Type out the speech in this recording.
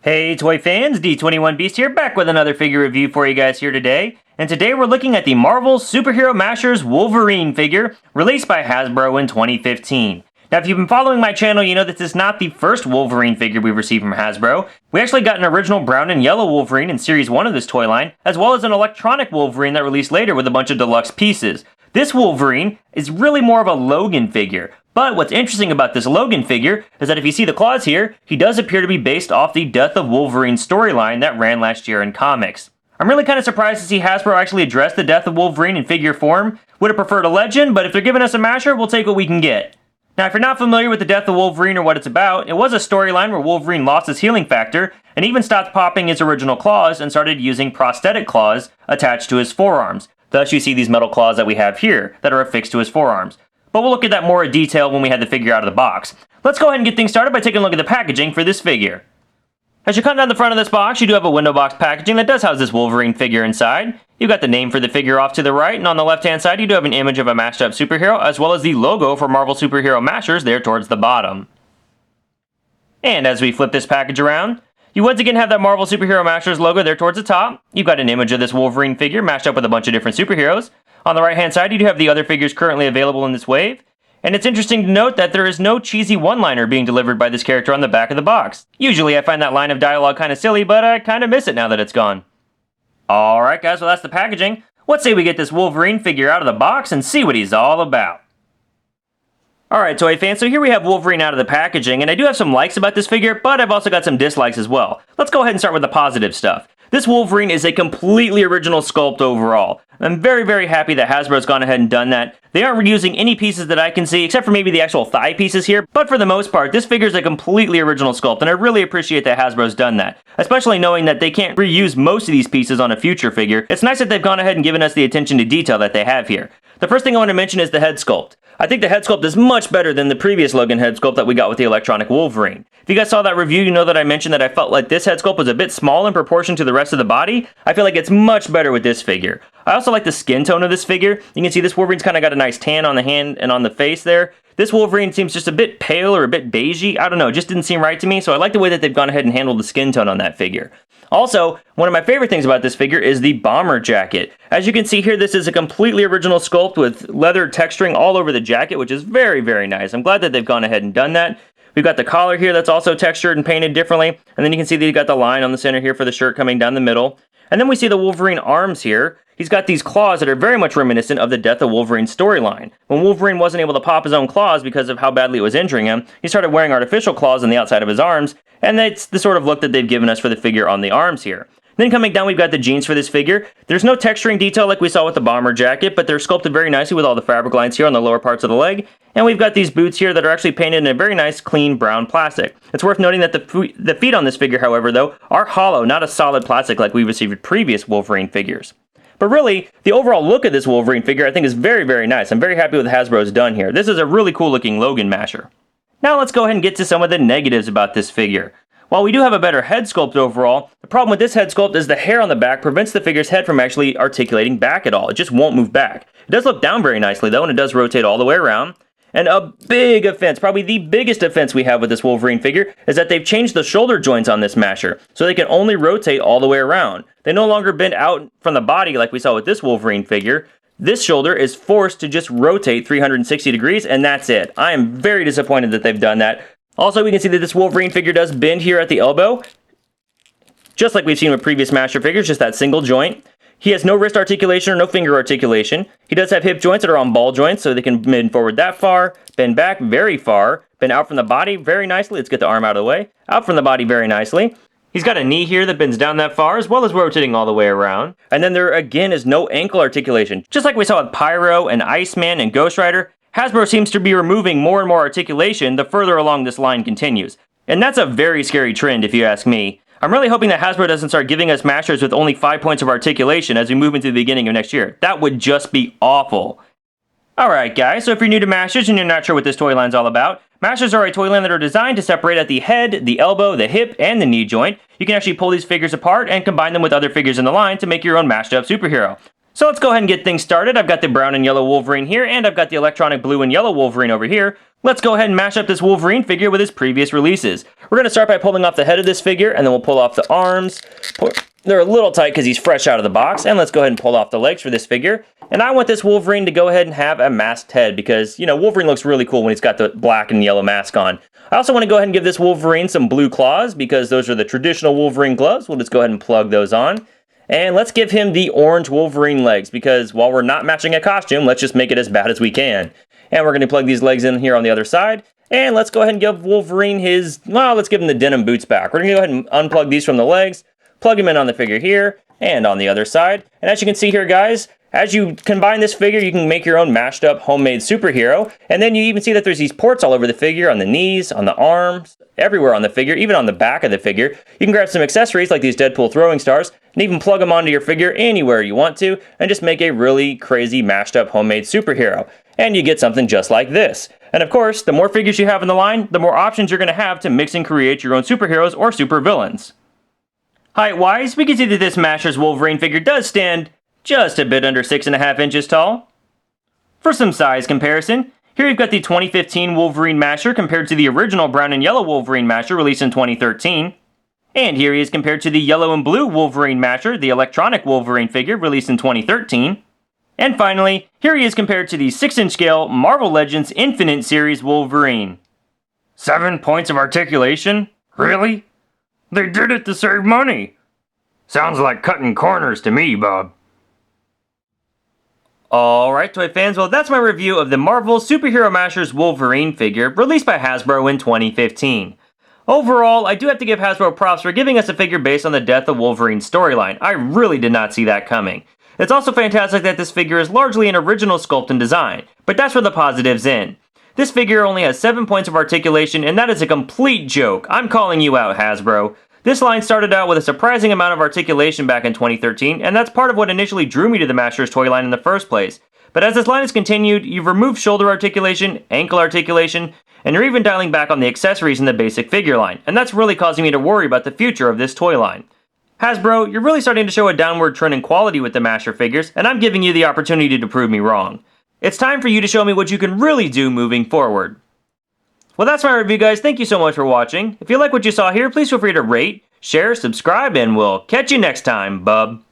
Hey toy fans, D21 Beast here, back with another figure review for you guys here today. And today we're looking at the Marvel Superhero Mashers Wolverine figure, released by Hasbro in 2015. Now if you've been following my channel, you know that this is not the first Wolverine figure we've received from Hasbro. We actually got an original brown and yellow Wolverine in Series 1 of this toy line, as well as an electronic Wolverine that released later with a bunch of deluxe pieces. This Wolverine is really more of a Logan figure. But what's interesting about this Logan figure is that if you see the claws here, he does appear to be based off the Death of Wolverine storyline that ran last year in comics. I'm really kind of surprised to see Hasbro actually address the Death of Wolverine in figure form. Would have preferred a legend, but if they're giving us a masher, we'll take what we can get. Now if you're not familiar with the Death of Wolverine or what it's about, it was a storyline where Wolverine lost his healing factor and even stopped popping his original claws and started using prosthetic claws attached to his forearms. Thus you see these metal claws that we have here that are affixed to his forearms. But we'll look at that more in detail when we have the figure out of the box. Let's go ahead and get things started by taking a look at the packaging for this figure. As you come down the front of this box, you do have a window box packaging that does house this Wolverine figure inside. You've got the name for the figure off to the right, and on the left-hand side you do have an image of a mashed up superhero, as well as the logo for Marvel Superhero Mashers there towards the bottom. And as we flip this package around, you once again have that Marvel Superhero Mashers logo there towards the top. You've got an image of this Wolverine figure mashed up with a bunch of different superheroes. On the right hand side, you do have the other figures currently available in this wave. And it's interesting to note that there is no cheesy one-liner being delivered by this character on the back of the box. Usually I find that line of dialogue kind of silly, but I kind of miss it now that it's gone. Alright guys, well that's the packaging. Let's say we get this Wolverine figure out of the box and see what he's all about. Alright toy fans, so here we have Wolverine out of the packaging, and I do have some likes about this figure, but I've also got some dislikes as well. Let's go ahead and start with the positive stuff. This Wolverine is a completely original sculpt overall. I'm very happy that Hasbro's gone ahead and done that. They aren't reusing any pieces that I can see, except for maybe the actual thigh pieces here, but for the most part, this figure is a completely original sculpt, and I really appreciate that Hasbro's done that, especially knowing that they can't reuse most of these pieces on a future figure. It's nice that they've gone ahead and given us the attention to detail that they have here. The first thing I want to mention is the head sculpt. I think the head sculpt is much better than the previous Logan head sculpt that we got with the electronic Wolverine. If you guys saw that review, you know that I mentioned that I felt like this head sculpt was a bit small in proportion to the rest of the body. I feel like it's much better with this figure. I also like the skin tone of this figure. You can see this Wolverine's kind of got a nice tan on the hand and on the face there. This Wolverine seems just a bit pale or a bit beigey. I don't know, it just didn't seem right to me, so I like the way that they've gone ahead and handled the skin tone on that figure. Also, one of my favorite things about this figure is the bomber jacket. As you can see here, this is a completely original sculpt with leather texturing all over the jacket, which is very nice. I'm glad that they've gone ahead and done that. We've got the collar here that's also textured and painted differently, and then you can see that you've got the line on the center here for the shirt coming down the middle. And then we see the Wolverine arms here. He's got these claws that are very much reminiscent of the Death of Wolverine storyline. When Wolverine wasn't able to pop his own claws because of how badly it was injuring him, he started wearing artificial claws on the outside of his arms, and that's the sort of look that they've given us for the figure on the arms here. Then coming down, we've got the jeans for this figure. There's no texturing detail like we saw with the bomber jacket, but they're sculpted very nicely with all the fabric lines here on the lower parts of the leg. And we've got these boots here that are actually painted in a very nice, clean brown plastic. It's worth noting that the feet on this figure, however, though, are hollow, not a solid plastic like we've received with previous Wolverine figures. But really, the overall look of this Wolverine figure I think is very nice. I'm very happy with what Hasbro's done here. This is a really cool looking Logan masher. Now let's go ahead and get to some of the negatives about this figure. While we do have a better head sculpt overall, the problem with this head sculpt is the hair on the back prevents the figure's head from actually articulating back at all. It just won't move back. It does look down very nicely though, and it does rotate all the way around. And a big offense, probably the biggest offense we have with this Wolverine figure, is that they've changed the shoulder joints on this masher, so they can only rotate all the way around. They no longer bend out from the body like we saw with this Wolverine figure. This shoulder is forced to just rotate 360 degrees, and that's it. I am very disappointed that they've done that. Also, we can see that this Wolverine figure does bend here at the elbow, just like we've seen with previous masher figures, just that single joint. He has no wrist articulation or no finger articulation. He does have hip joints that are on ball joints, so they can bend forward that far, bend back very far, bend out from the body very nicely. Let's get the arm out of the way. Out from the body very nicely. He's got a knee here that bends down that far, as well as rotating all the way around. And then there again is no ankle articulation. Just like we saw with Pyro and Iceman and Ghost Rider, Hasbro seems to be removing more and more articulation the further along this line continues. And that's a very scary trend if you ask me. I'm really hoping that Hasbro doesn't start giving us mashers with only 5 points of articulation as we move into the beginning of next year. That would just be awful. Alright guys, so if you're new to mashers and you're not sure what this toy line's all about, mashers are a toy line that are designed to separate at the head, the elbow, the hip, and the knee joint. You can actually pull these figures apart and combine them with other figures in the line to make your own mashed up superhero. So let's go ahead and get things started. I've got the brown and yellow Wolverine here, and I've got the electronic blue and yellow Wolverine over here. let's go ahead and mash up this Wolverine figure with his previous releases. We're going to start by pulling off the head of this figure, and then we'll pull off the arms. They're a little tight because he's fresh out of the box, and let's go ahead and pull off the legs for this figure. And I want this Wolverine to go ahead and have a masked head because, you know, Wolverine looks really cool when he's got the black and yellow mask on. I also want to go ahead and give this Wolverine some blue claws because those are the traditional Wolverine gloves. We'll just go ahead and plug those on. And let's give him the orange Wolverine legs because while we're not matching a costume, let's just make it as bad as we can. And we're going to plug these legs in here on the other side. And let's go ahead and give Wolverine let's give him the denim boots back. We're going to go ahead and unplug these from the legs, plug him in on the figure here, and on the other side. And as you can see here, guys, as you combine this figure, you can make your own mashed up homemade superhero. And then you even see that there's these ports all over the figure, on the knees, on the arms, everywhere on the figure, even on the back of the figure. You can grab some accessories like these Deadpool throwing stars and even plug them onto your figure anywhere you want to and just make a really crazy mashed up homemade superhero. And you get something just like this. And of course, the more figures you have in the line, the more options you're going to have to mix and create your own superheroes or supervillains. Height-wise, we can see that this Mashers Wolverine figure does stand just a bit under 6.5 inches tall. For some size comparison, here you've got the 2015 Wolverine Masher compared to the original brown and yellow Wolverine Masher released in 2013. And here he is compared to the yellow and blue Wolverine Masher, the electronic Wolverine figure released in 2013. And finally, here he is compared to the 6-inch scale Marvel Legends Infinite Series Wolverine. 7 points of articulation? Really? They did it to save money. Sounds like cutting corners to me, Bob. Alright, toy fans, well that's my review of the Marvel Superhero Mashers Wolverine figure released by Hasbro in 2015. Overall, I do have to give Hasbro props for giving us a figure based on the death of Wolverine's storyline. I really did not see that coming. It's also fantastic that this figure is largely an original sculpt and design, but that's where the positives in. This figure only has 7 points of articulation, and that is a complete joke. I'm calling you out, Hasbro. This line started out with a surprising amount of articulation back in 2013, and that's part of what initially drew me to the Mashers toy line in the first place. But as this line has continued, you've removed shoulder articulation, ankle articulation, and you're even dialing back on the accessories in the basic figure line, and that's really causing me to worry about the future of this toy line. Hasbro, you're really starting to show a downward trend in quality with the Masher figures, and I'm giving you the opportunity to prove me wrong. It's time for you to show me what you can really do moving forward. Well, that's my review, guys. Thank you so much for watching. If you like what you saw here, please feel free to rate, share, subscribe, and we'll catch you next time, bub.